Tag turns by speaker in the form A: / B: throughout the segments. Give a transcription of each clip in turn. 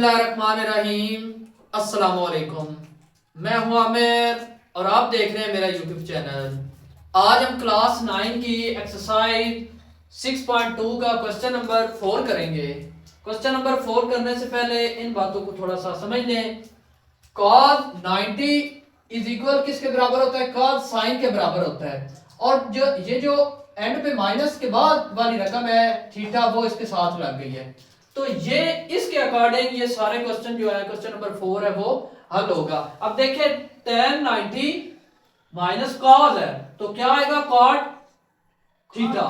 A: बिस्मिल्लाहिर्रहमानिर्रहीम। अस्सलाम वालेकुम। मैं हूं आमिर और आप देख रहे हैं मेरा यूट्यूब चैनल। आज हम क्लास 9 की एक्सरसाइज 6.2 का क्वेश्चन नंबर 4 करेंगे। क्वेश्चन नंबर 4 करने से पहले इन बातों को थोड़ा सा समझ लें। cos 90 इज इक्वल किसके बराबर होता है? cos साइन के बराबर होता है। और जो एंड पे माइनस के बाद वाली रकम है थीटा, वो इसके साथ लग गई है। तो ये इसके अकॉर्डिंग ये सारे क्वेश्चन जो है क्वेश्चन नंबर 4 है वो हल होगा। अब देखिए tan 90 माइनस कॉस है तो क्या आएगा? Cot theta.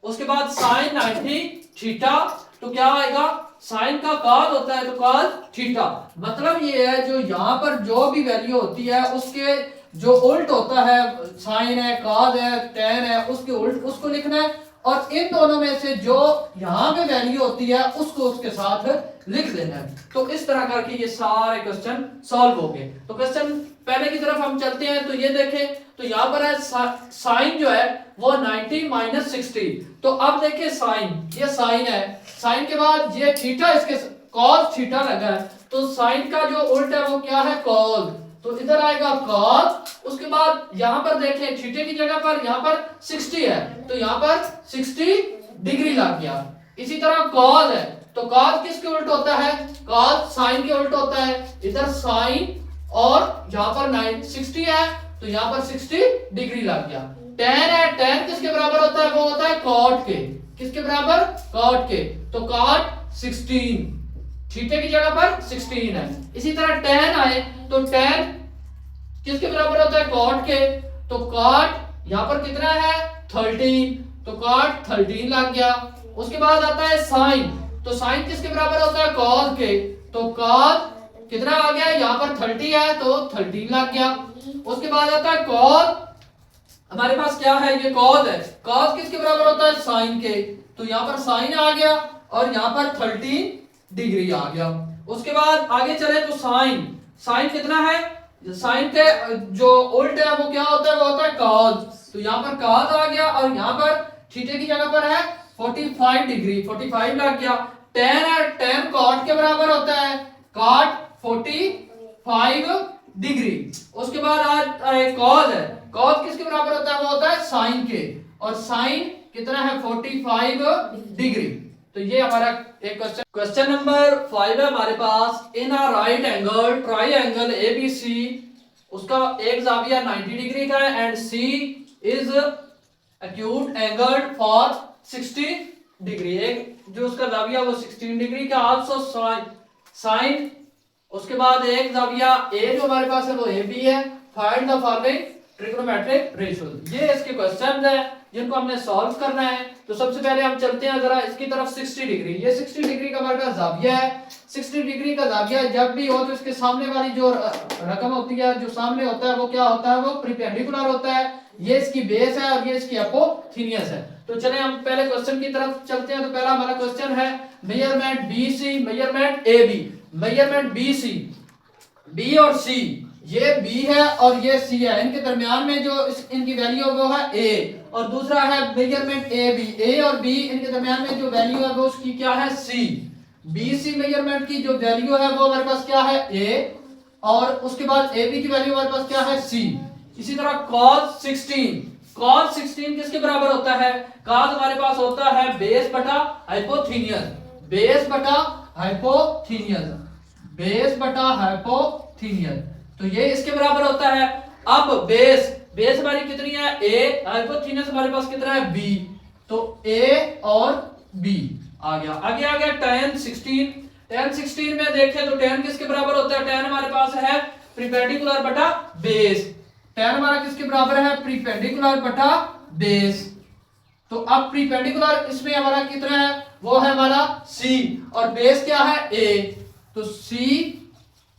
A: उसके बाद साइन 90 थीटा तो क्या आएगा? साइन का कॉस होता है तो कॉस थीटा। मतलब ये है जो यहां पर जो भी वैल्यू होती है उसके जो उल्ट होता है, साइन है, कॉस है, tan है, उसके उल्ट उसको लिखना है। और इन दोनों में से जो यहां पे वैल्यू होती है उसको उसके साथ लिख देना है। तो इस तरह करके ये सारे क्वेश्चन सॉल्व हो गए। तो क्वेश्चन पहले की तरफ हम चलते हैं। तो ये देखें तो यहां पर है साइन जो है वो 90 माइनस 60। तो अब देखिए साइन, ये साइन है, साइन के बाद ये थीटा, इसके कॉस थीटा लगा है तो साइन का जो उल्ट है वो क्या है? कॉस। तो इधर आएगा कॉस। उसके बाद यहां पर देखें थीटे की जगह पर यहां पर 60 है तो यहां पर 60 डिग्री लग गया। इसी तरह कॉस है तो कॉस किसके उल्ट होता है? कॉस साइन के उल्ट होता है। इधर साइन और यहां पर 60 है तो यहां पर 60 डिग्री लग गया। tan है, tan किसके बराबर होता है? वो होता है cot के। किसके बराबर? cot के। तो cot 16, थीटे की जगह पर 16 है। इसी तरह tan आए तो tan किसके बराबर होता है? cot के। तो cot यहां पर कितना है? 13, तो cot 13 लग गया। उसके बाद आता है sin, तो sin किसके बराबर होता है? cos के। तो cos कितना आ गया? यहाँ पर 30 है तो 13 लग गया। उसके बाद आता है cos, हमारे पास क्या है? ये cos है। cos किसके बराबर होता है? sin के। तो यहाँ पर sin आ गया और यहाँ पर 30 डिग्री आ गया। उसके बाद आगे चले तो sin, sin कितना है? sin के जो उल्ट है वो क्या होता है? वो होता है cos। तो यहाँ पर cos आ गया और यहाँ पर थीटे की जगह पर है 45 डिग्री, 45 लग गया। tan है, tan cot के बराबर होता है, cot 45 डिग्री। उसके बाद आज cos है, cos किसके बराबर होता है? वो होता है sin के। और sin कितना है? 45 डिग्री। तो ये हमारा एक क्वेश्चन। क्वेश्चन नंबर 5 है हमारे पास। In a right angle triangle ABC, उसका एक जाविया 90 डिग्री का है and C is acute angled for 60 degree. एक जो उसका जाविया वो 16 डिग्री का। आल्सो साइन, उसके बाद एक जाविया ए जो हमारे पास है वो ए बी है। Find the following trigonometric ratios. ये इसके क्वेश्चंस हैं जिनको हमने सॉल्व करना है। तो सबसे पहले हम चलते हैं जरा इसकी तरफ। 60 डिग्री, ये 60 डिग्री का हमारे पास जाविया है। 60 डिग्री का जाविया जब भी हो तो इसके सामने वाली जो रकम होती है, जो सामने होता है वो क्या होता है? वो परपेंडिकुलर होता है। ये इसकी बेस है और ये इसकी अपोथिनियस है। तो चले हम पहले क्वेश्चन की तरफ चलते हैं। तो पहला हमारा क्वेश्चन है measurement BC, measurement AB. Measurement BC, B और सी, ये बी है और ये सी है, इनके दरमियान में जो इनकी वैल्यू है वो है ए। और दूसरा है मेजरमेंट ए बी, ए और बी इनके दरमियान में जो वैल्यू है वो उसकी क्या है? सी। बी सी मेजरमेंट की जो वैल्यू है वो हमारे पास क्या है? ए। और उसके बाद ए बी की वैल्यू हमारे पास क्या है? सी। इसी तरह cos 16, cos 16 किसके बराबर होता है? cos हमारे पास होता है बेस बटा हाइपोथीनियस, बेस बटा हाइपोथीनियस, बेस बटा हाइपोथीनियस। तो ये इसके बराबर होता है। अब बेस हमारी कितनी है? a, हाइपोथीनियस हमारे पास कितना है? b। तो a और b आ गया। आगे आ गया tan 16। tan 16 में देखें तो tan किसके बराबर होता है? tan हमारे पास है परपेंडिकुलर बटा बेस। tan हमारा किसके बराबर है? परपेंडिकुलर बटा बेस। तो अब परपेंडिकुलर इसमें हमारा कितना है? वो है हमारा c और बेस क्या है? a। तो c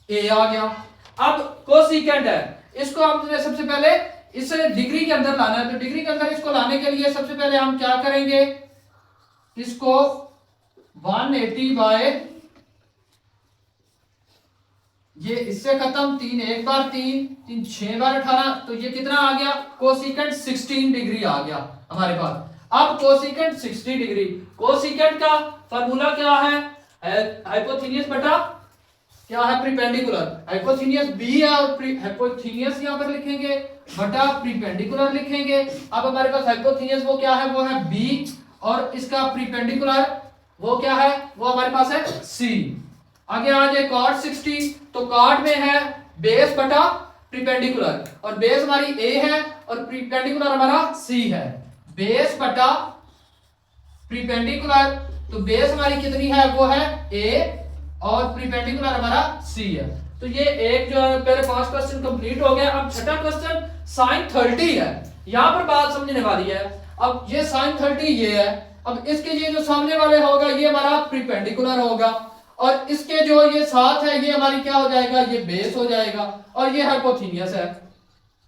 A: a आ गया। अब कोसिकेंट है, इसको हमने सबसे पहले इसे डिग्री के अंदर लाना है। तो डिग्री के अंदर इसको लाने के लिए सबसे पहले हम क्या करेंगे? इसको 180 बाय, ये इससे खत्म, 3 एक बार 3 3 6 बार 18, तो ये कितना आ गया? कोसिकेंट 16 डिग्री आ गया हमारे पास। अब कोसिकेंट 60 डिग्री, कोसिकेंट का फार्मूला क्या है? हाइपोथेनियस बटा क्या है, प्रीपेंडिकुलर। हाइपोथेनियस बी है और हाइपोथेनियस यहाँ पर लिखेंगे बटा प्रीपेंडिकुलर लिखेंगे। अब हमारे पास हाइपोथेनियस वो क्या है, वो है बी, और इसका प्रीपेंडिकुलर वो क्या है, वो हमारे पास है सी। आगे आ जाए कॉट 60, तो कॉट में है बेस बटा प्रीपेंडिकुलर, और बेस हमारी ए है और प्रीपेंडिकुलर हमारा सी है। बेस बटा प्रीपेंडिकुलर, तो बेस हमारी कितनी है, वो है ए, और प्रीपेंडिकुलर हमारा सी है। तो ये एक जो है पहले 5 क्वेश्चन कंप्लीट हो गया। अब छठा क्वेश्चन साइन 30 है। यहां पर बात समझने वाली है। अब ये साइन 30 ये है, अब इसके ये जो सामने वाले होगा ये हमारा प्रीपेंडिकुलर होगा, और इसके जो ये साथ है ये हमारी क्या हो जाएगा, ये बेस हो जाएगा, और ये हाइपोथेनियस है।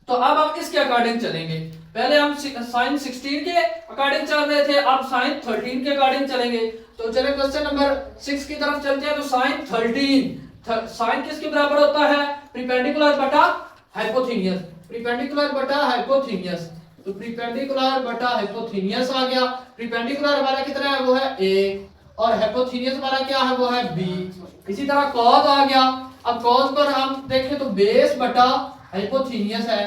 A: तो अब हम इसके अकॉर्डिंग चलेंगे। पहले हम साइन 16 के अकॉर्डिंग चल रहे थे, अब साइन 13 के अकॉर्डिंग चलेंगे। तो चलिए क्वेश्चन नंबर 6 की तरफ चलते हैं। तो साइन 13, साइन किसके बराबर होता है, प्रीपेंडिकुलर बटा हाइपोथेनियस। प्रीपेंडिकुलर बटा हाइपोथेनियस, तो प्रीपेंडिकुलर बटा हाइपोथेनियस आ गया। प्रीपेंडिकुलर हमारा कितना है, वो है ए, और हाइपोथेनियस हमारा क्या है, वो है बी। इसी तरह कॉस आ गया। अब कॉस पर हम देखें तो बेस बटा हाइपोथेनियस है।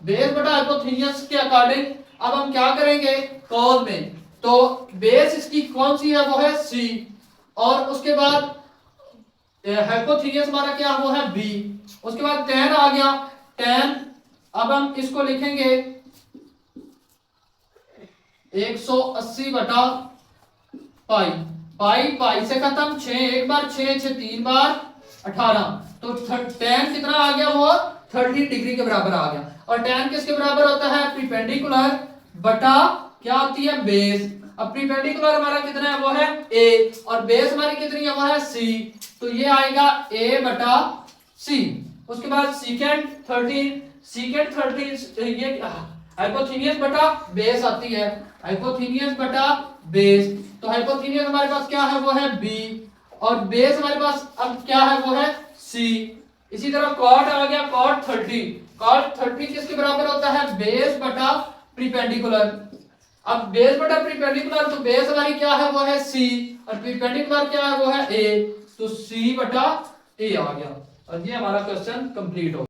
A: बेस बटा हाइपोथेनियस के अकॉर्डिंग अब हम क्या करेंगे कॉस में, तो बेस इसकी कौन सी है, वो है सी, और उसके बाद हाइपोथेनियस हमारा क्या, वो है बी। उसके बाद tan आ गया। tan अब हम इसको लिखेंगे 180 बटा पाई। पाई पाई से खत्म, 6 एक बार, 6 6 3 बार 18, तो tan कितना आ गया, वो 30 डिग्री के बराबर आ गया। और tan किसके बराबर होता है, प्रीपेंडिकुलर बटा क्या होती है, बेस। अब प्रीपेंडिकुलर हमारा कितना है, वो है a, और बेस हमारी कितनी है, वो है c, तो ये आएगा a बटा c। उसके बाद सीकेंट 13 ये हाइपोथेनियस बटा बेस आती है, हाइपोथेनियस बटा बेस। तो हाइपोथेनियस हमारे पास क्या है, वो है b, और बेस हमारे पास अब क्या है, वो है c। इसी तरह कॉट आ गया, कॉट 30 किसके बराबर होता है, बेस बटा प्रीपेंडिकुलर। अब बेस बटा प्रीपेंडिकुलर, तो बेस हमारी क्या है, वो है c, और प्रीपेंडिकुलर क्या है, वो है a, तो c बटा a आ गया। और ये हमारा क्वेश्चन कंप्लीट हो